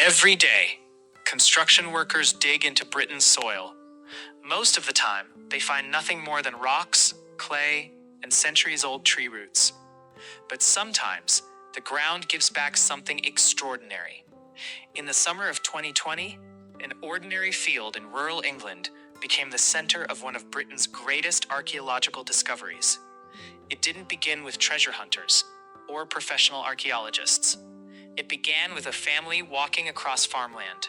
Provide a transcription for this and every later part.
Every day, construction workers dig into Britain's soil. Most of the time, they find nothing more than rocks, clay, and centuries-old tree roots. But sometimes, the ground gives back something extraordinary. In the summer of 2020, an ordinary field in rural England became the center of one of Britain's greatest archaeological discoveries. It didn't begin with treasure hunters or professional archaeologists. It began with a family walking across farmland.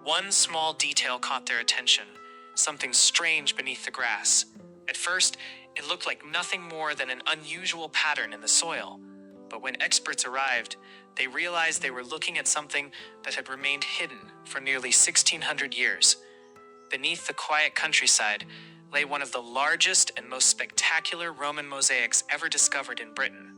One small detail caught their attention, something strange beneath the grass. At first, it looked like nothing more than an unusual pattern in the soil. But when experts arrived, they realized they were looking at something that had remained hidden for nearly 1,600 years. Beneath the quiet countryside lay one of the largest and most spectacular Roman mosaics ever discovered in Britain.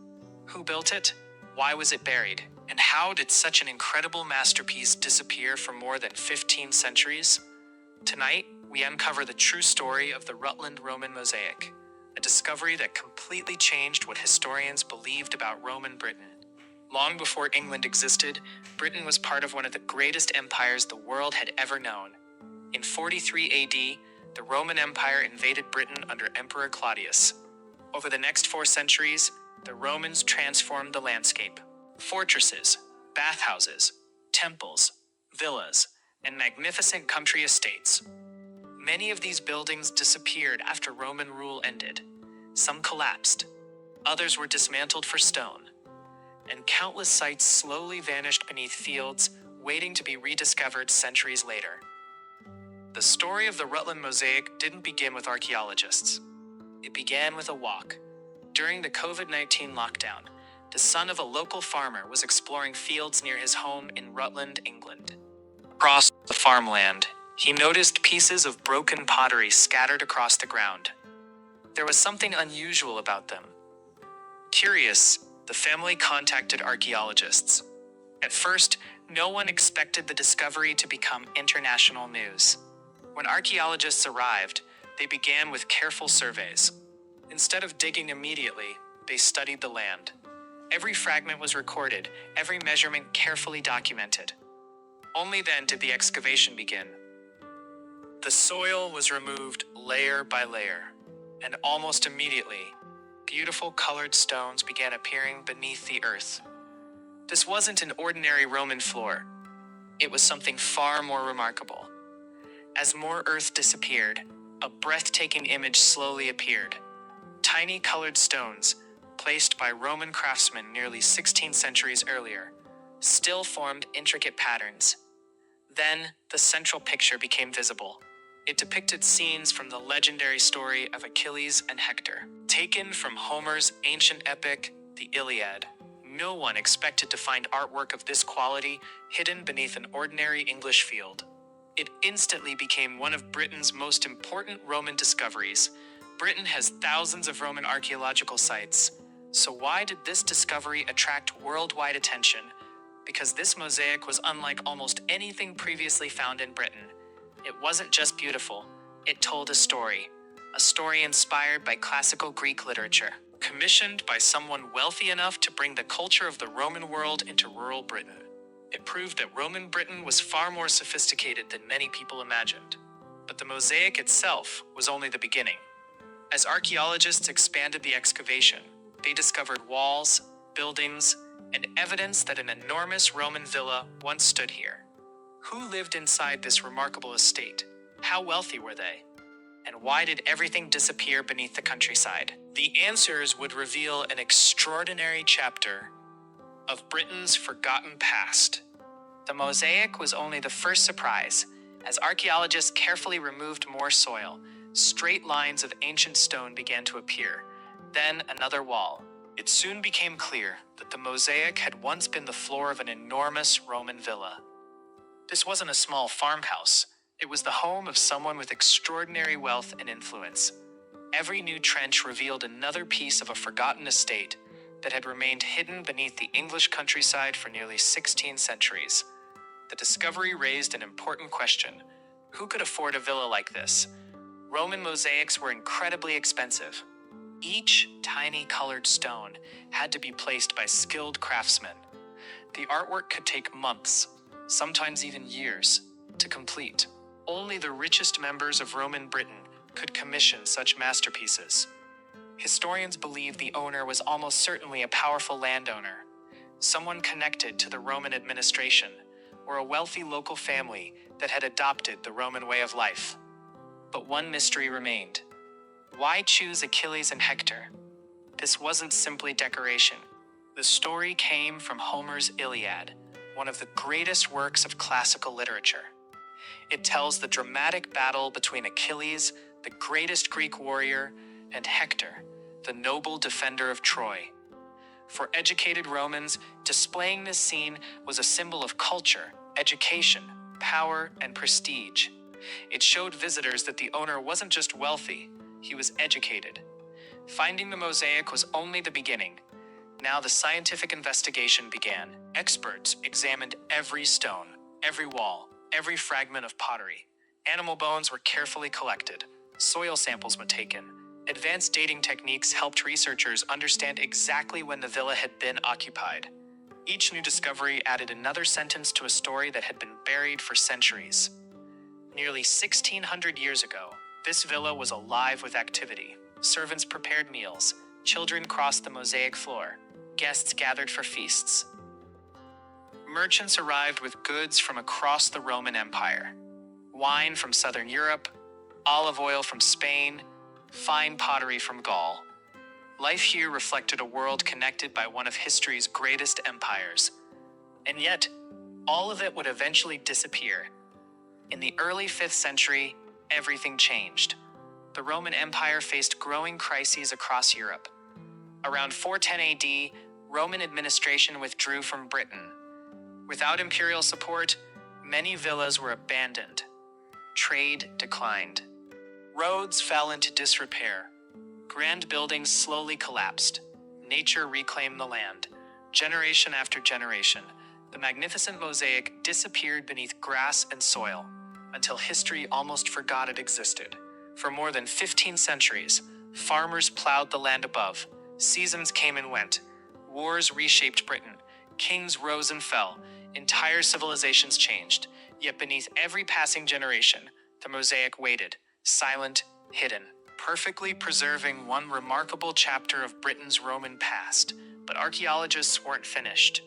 Who built it? Why was it buried? And how did such an incredible masterpiece disappear for more than 15 centuries? Tonight, we uncover the true story of the Rutland Roman Mosaic, a discovery that completely changed what historians believed about Roman Britain. Long before England existed, Britain was part of one of the greatest empires the world had ever known. In 43 AD, the Roman Empire invaded Britain under Emperor Claudius. Over the next 4 centuries, the Romans transformed the landscape. Fortresses, bathhouses, temples, villas, and magnificent country estates. Many of these buildings disappeared after Roman rule ended. Some collapsed. Others were dismantled for stone. And countless sites slowly vanished beneath fields, waiting to be rediscovered centuries later. The story of the Rutland Mosaic didn't begin with archaeologists. It began with a walk. During the COVID-19 lockdown, the son of a local farmer was exploring fields near his home in Rutland, England. Across the farmland, he noticed pieces of broken pottery scattered across the ground. There was something unusual about them. Curious, the family contacted archaeologists. At first, no one expected the discovery to become international news. When archaeologists arrived, they began with careful surveys. Instead of digging immediately, they studied the land. Every fragment was recorded, every measurement carefully documented. Only then did the excavation begin. The soil was removed layer by layer, and almost immediately, beautiful colored stones began appearing beneath the earth. This wasn't an ordinary Roman floor. It was something far more remarkable. As more earth disappeared, a breathtaking image slowly appeared. Tiny colored stones, placed by Roman craftsmen nearly 16 centuries earlier, still formed intricate patterns. Then, the central picture became visible. It depicted scenes from the legendary story of Achilles and Hector. Taken from Homer's ancient epic, the Iliad, no one expected to find artwork of this quality hidden beneath an ordinary English field. It instantly became one of Britain's most important Roman discoveries. Britain has thousands of Roman archaeological sites. So why did this discovery attract worldwide attention? Because this mosaic was unlike almost anything previously found in Britain. It wasn't just beautiful, it told a story inspired by classical Greek literature, commissioned by someone wealthy enough to bring the culture of the Roman world into rural Britain. It proved that Roman Britain was far more sophisticated than many people imagined. But the mosaic itself was only the beginning. As archaeologists expanded the excavation, they discovered walls, buildings, and evidence that an enormous Roman villa once stood here. Who lived inside this remarkable estate? How wealthy were they? And why did everything disappear beneath the countryside? The answers would reveal an extraordinary chapter of Britain's forgotten past. The mosaic was only the first surprise. As archaeologists carefully removed more soil, straight lines of ancient stone began to appear. Then another wall. It soon became clear that the mosaic had once been the floor of an enormous Roman villa. This wasn't a small farmhouse. It was the home of someone with extraordinary wealth and influence. Every new trench revealed another piece of a forgotten estate that had remained hidden beneath the English countryside for nearly 16 centuries. The discovery raised an important question. Who could afford a villa like this? Roman mosaics were incredibly expensive. Each tiny colored stone had to be placed by skilled craftsmen. The artwork could take months, sometimes even years, to complete. Only the richest members of Roman Britain could commission such masterpieces. Historians believe the owner was almost certainly a powerful landowner, someone connected to the Roman administration, or a wealthy local family that had adopted the Roman way of life. But one mystery remained. Why choose Achilles and Hector? This wasn't simply decoration. The story came from Homer's Iliad, one of the greatest works of classical literature. It tells the dramatic battle between Achilles, the greatest Greek warrior, and Hector, the noble defender of Troy. For educated Romans, displaying this scene was a symbol of culture, education, power, and prestige. It showed visitors that the owner wasn't just wealthy, he was educated. Finding the mosaic was only the beginning. Now the scientific investigation began. Experts examined every stone, every wall, every fragment of pottery. Animal bones were carefully collected. Soil samples were taken. Advanced dating techniques helped researchers understand exactly when the villa had been occupied. Each new discovery added another sentence to a story that had been buried for centuries. Nearly 1,600 years ago, this villa was alive with activity. Servants prepared meals, children crossed the mosaic floor, guests gathered for feasts. Merchants arrived with goods from across the Roman Empire. Wine from southern Europe, olive oil from Spain, fine pottery from Gaul. Life here reflected a world connected by one of history's greatest empires. And yet, all of it would eventually disappear. In the early 5th century, everything changed. The Roman Empire faced growing crises across Europe. Around 410 AD, Roman administration withdrew from Britain. Without imperial support, many villas were abandoned. Trade declined. Roads fell into disrepair. Grand buildings slowly collapsed. Nature reclaimed the land. Generation after generation, the magnificent mosaic disappeared beneath grass and soil, until history almost forgot it existed. For more than 15 centuries, farmers plowed the land above. Seasons came and went. Wars reshaped Britain. Kings rose and fell. Entire civilizations changed. Yet beneath every passing generation, the mosaic waited, silent, hidden, perfectly preserving one remarkable chapter of Britain's Roman past. But archaeologists weren't finished.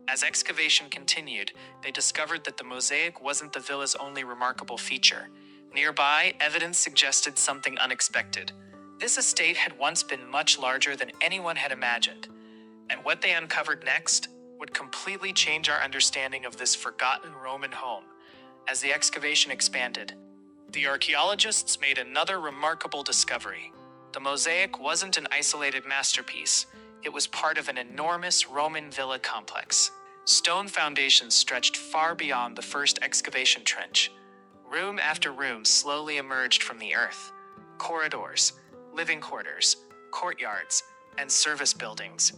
As excavation continued, they discovered that the mosaic wasn't the villa's only remarkable feature. Nearby, evidence suggested something unexpected. This estate had once been much larger than anyone had imagined, and what they uncovered next would completely change our understanding of this forgotten Roman home. As the excavation expanded, the archaeologists made another remarkable discovery. The mosaic wasn't an isolated masterpiece. It was part of an enormous Roman villa complex. Stone foundations stretched far beyond the first excavation trench. Room after room slowly emerged from the earth. Corridors, living quarters, courtyards, and service buildings.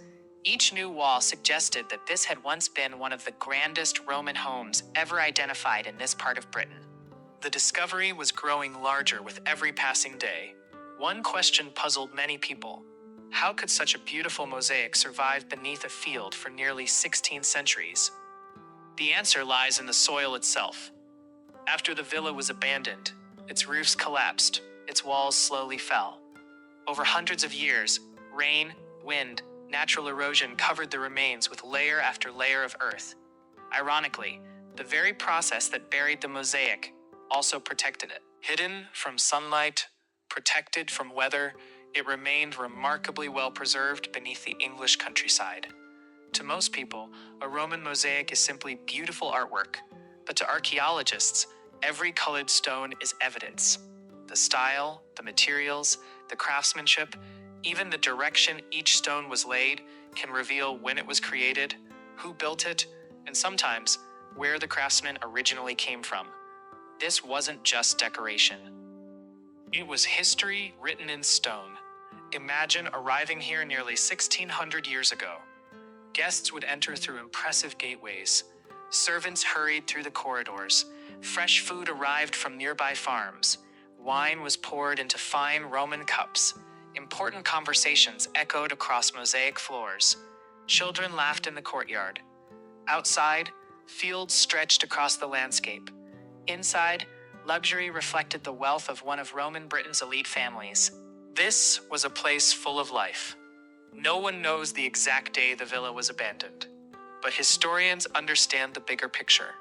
Each new wall suggested that this had once been one of the grandest Roman homes ever identified in this part of Britain. The discovery was growing larger with every passing day. One question puzzled many people. How could such a beautiful mosaic survive beneath a field for nearly 16 centuries? The answer lies in the soil itself. After the villa was abandoned, its roofs collapsed, its walls slowly fell. Over hundreds of years, rain, wind, natural erosion covered the remains with layer after layer of earth. Ironically, the very process that buried the mosaic also protected it. Hidden from sunlight, protected from weather, it remained remarkably well preserved beneath the English countryside. To most people, a Roman mosaic is simply beautiful artwork, but to archaeologists, every colored stone is evidence. The style, the materials, the craftsmanship, even the direction each stone was laid can reveal when it was created, who built it, and sometimes where the craftsman originally came from. This wasn't just decoration. It was history written in stone. Imagine arriving here nearly 1,600 years ago. Guests would enter through impressive gateways. Servants hurried through the corridors. Fresh food arrived from nearby farms. Wine was poured into fine Roman cups. Important conversations echoed across mosaic floors. Children laughed in the courtyard. Outside, Fields stretched across the landscape. Inside, luxury reflected the wealth of one of Roman Britain's elite families. This was a place full of life. No one knows the exact day the villa was abandoned, but historians understand the bigger picture.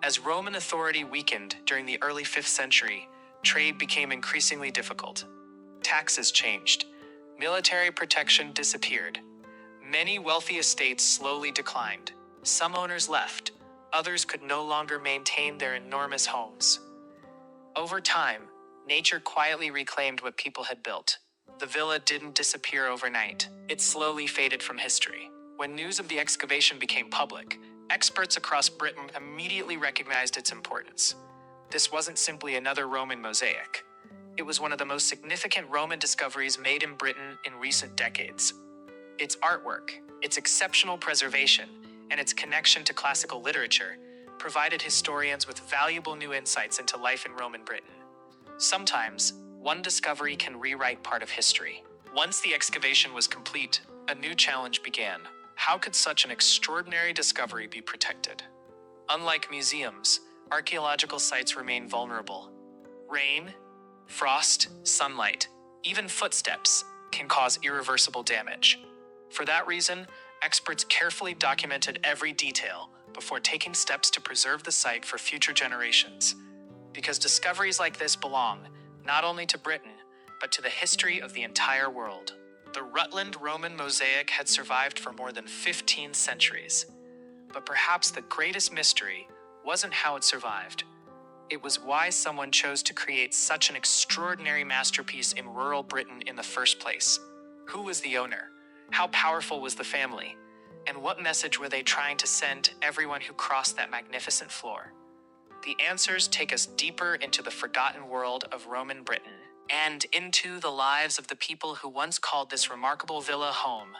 As Roman authority weakened during the early 5th century, trade became increasingly difficult. Taxes changed. Military protection disappeared. Many wealthy estates slowly declined. Some owners left. Others could no longer maintain their enormous homes. Over time, nature quietly reclaimed what people had built. The villa didn't disappear overnight. It slowly faded from history. When news of the excavation became public, experts across Britain immediately recognized its importance. This wasn't simply another Roman mosaic. It was one of the most significant Roman discoveries made in Britain in recent decades. Its artwork, its exceptional preservation, and its connection to classical literature provided historians with valuable new insights into life in Roman Britain. Sometimes, one discovery can rewrite part of history. Once the excavation was complete, a new challenge began. How could such an extraordinary discovery be protected? Unlike museums, archaeological sites remain vulnerable. Rain, frost, sunlight, even footsteps can cause irreversible damage. For that reason, experts carefully documented every detail before taking steps to preserve the site for future generations. Because discoveries like this belong not only to Britain, but to the history of the entire world. The Rutland Roman Mosaic had survived for more than 15 centuries. But perhaps the greatest mystery wasn't how it survived. It was why someone chose to create such an extraordinary masterpiece in rural Britain in the first place. Who was the owner? How powerful was the family? And what message were they trying to send to everyone who crossed that magnificent floor? The answers take us deeper into the forgotten world of Roman Britain and into the lives of the people who once called this remarkable villa home.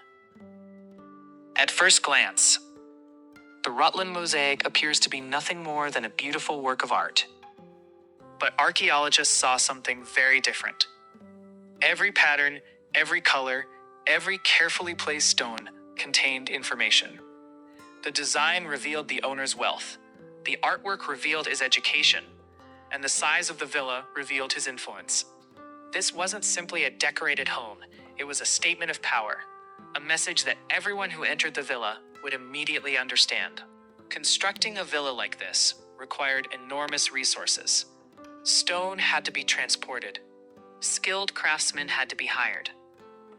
At first glance, the Rutland Mosaic appears to be nothing more than a beautiful work of art. But archaeologists saw something very different. Every pattern, every color, every carefully placed stone contained information. The design revealed the owner's wealth, the artwork revealed his education, and the size of the villa revealed his influence. This wasn't simply a decorated home, it was a statement of power, a message that everyone who entered the villa would immediately understand. Constructing a villa like this required enormous resources. Stone had to be transported. Skilled craftsmen had to be hired.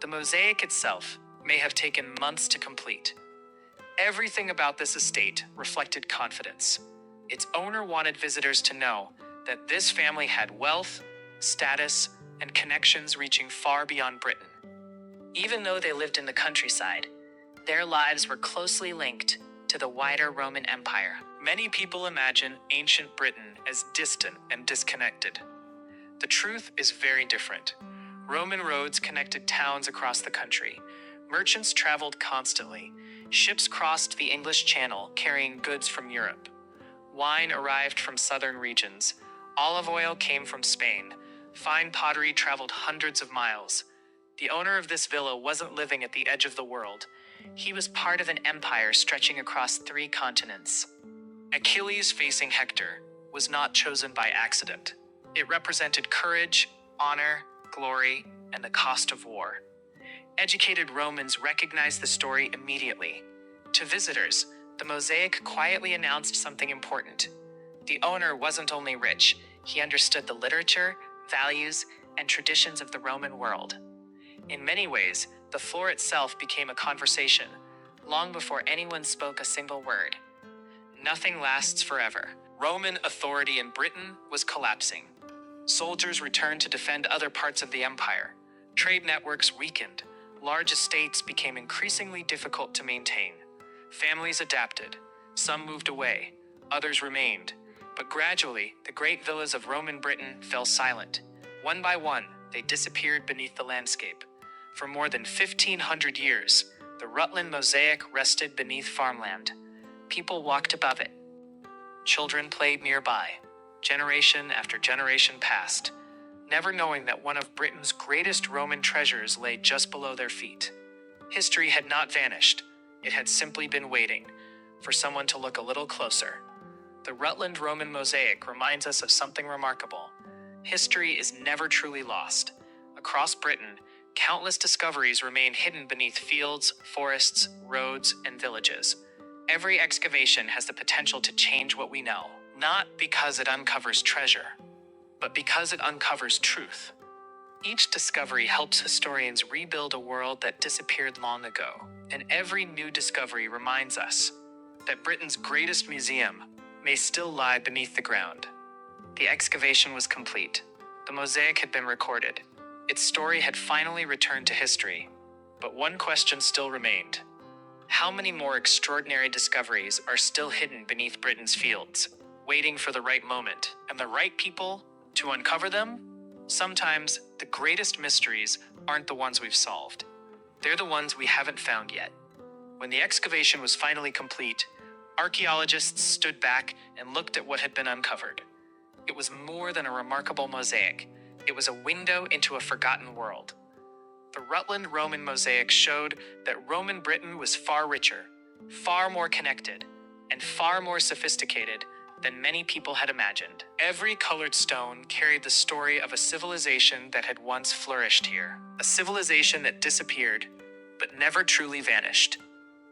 The mosaic itself may have taken months to complete. Everything about this estate reflected confidence. Its owner wanted visitors to know that this family had wealth, status, and connections reaching far beyond Britain. Even though they lived in the countryside, their lives were closely linked to the wider Roman Empire. Many people imagine ancient Britain as distant and disconnected. The truth is very different. Roman roads connected towns across the country. Merchants traveled constantly. Ships crossed the English Channel carrying goods from Europe. Wine arrived from southern regions. Olive oil came from Spain. Fine pottery traveled hundreds of miles. The owner of this villa wasn't living at the edge of the world. He was part of an empire stretching across 3 continents. Achilles facing Hector was not chosen by accident. It represented courage, honor, glory, and the cost of war. Educated Romans recognized the story immediately. To visitors, the mosaic quietly announced something important. The owner wasn't only rich, he understood the literature, values, and traditions of the Roman world. In many ways, the floor itself became a conversation, long before anyone spoke a single word. Nothing lasts forever. Roman authority in Britain was collapsing. Soldiers returned to defend other parts of the empire. Trade networks weakened. Large estates became increasingly difficult to maintain. Families adapted. Some moved away. Others remained. But gradually, the great villas of Roman Britain fell silent. One by one, they disappeared beneath the landscape. For more than 1,500 years, the Rutland Mosaic rested beneath farmland. People walked above it. Children played nearby. Generation after generation passed, never knowing that one of Britain's greatest Roman treasures lay just below their feet. History had not vanished. It had simply been waiting for someone to look a little closer. The Rutland Roman Mosaic reminds us of something remarkable. History is never truly lost. Across Britain, countless discoveries remain hidden beneath fields, forests, roads, and villages. Every excavation has the potential to change what we know, not because it uncovers treasure, but because it uncovers truth. Each discovery helps historians rebuild a world that disappeared long ago, and every new discovery reminds us that Britain's greatest museum may still lie beneath the ground. The excavation was complete. The mosaic had been recorded. Its story had finally returned to history. But one question still remained. How many more extraordinary discoveries are still hidden beneath Britain's fields, waiting for the right moment and the right people to uncover them? Sometimes the greatest mysteries aren't the ones we've solved. They're the ones we haven't found yet. When the excavation was finally complete, archaeologists stood back and looked at what had been uncovered. It was more than a remarkable mosaic. It was a window into a forgotten world. The Rutland Roman Mosaic showed that Roman Britain was far richer, far more connected, and far more sophisticated than many people had imagined. Every colored stone carried the story of a civilization that had once flourished here, a civilization that disappeared, but never truly vanished.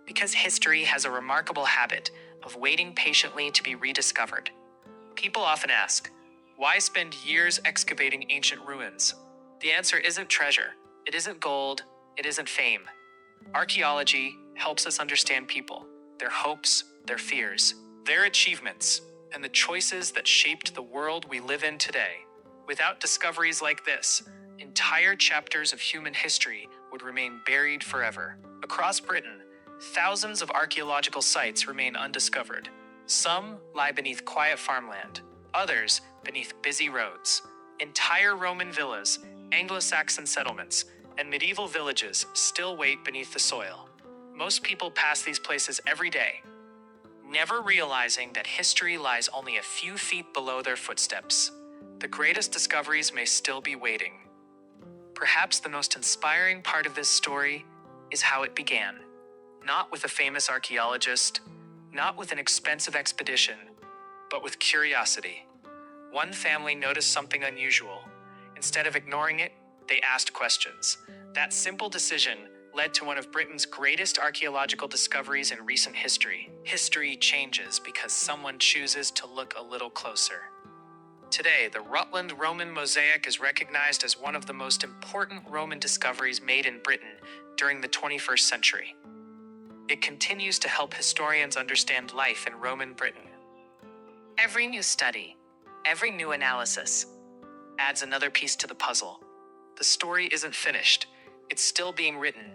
Because history has a remarkable habit of waiting patiently to be rediscovered. People often ask, why spend years excavating ancient ruins? The answer isn't treasure. It isn't gold, it isn't fame. Archaeology helps us understand people, their hopes, their fears, their achievements, and the choices that shaped the world we live in today. Without discoveries like this, entire chapters of human history would remain buried forever. Across Britain, thousands of archaeological sites remain undiscovered. Some lie beneath quiet farmland, others beneath busy roads. Entire Roman villas, Anglo-Saxon settlements, and medieval villages still wait beneath the soil. Most people pass these places every day, never realizing that history lies only a few feet below their footsteps. The greatest discoveries may still be waiting. Perhaps the most inspiring part of this story is how it began. Not with a famous archaeologist, not with an expensive expedition, but with curiosity. One family noticed something unusual. Instead of ignoring it, they asked questions. That simple decision led to one of Britain's greatest archaeological discoveries in recent history. History changes because someone chooses to look a little closer. Today, the Rutland Roman Mosaic is recognized as one of the most important Roman discoveries made in Britain during the 21st century. It continues to help historians understand life in Roman Britain. Every new study, every new analysis, adds another piece to the puzzle. The story isn't finished, it's still being written,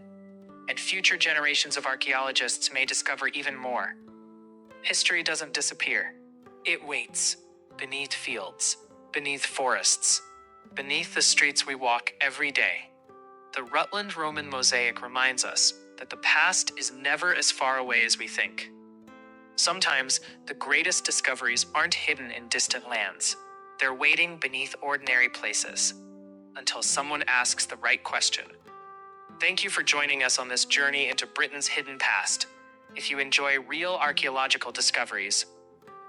and future generations of archaeologists may discover even more. History doesn't disappear. It waits, beneath fields, beneath forests, beneath the streets we walk every day. The Rutland Roman Mosaic reminds us that the past is never as far away as we think. Sometimes, the greatest discoveries aren't hidden in distant lands. They're waiting beneath ordinary places, until someone asks the right question. Thank you for joining us on this journey into Britain's hidden past. If you enjoy real archaeological discoveries,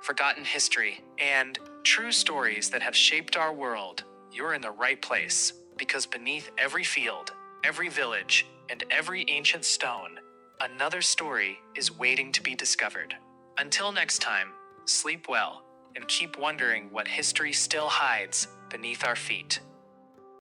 forgotten history, and true stories that have shaped our world, you're in the right place. Because beneath every field, every village, and every ancient stone, another story is waiting to be discovered. Until next time, sleep well and keep wondering what history still hides beneath our feet.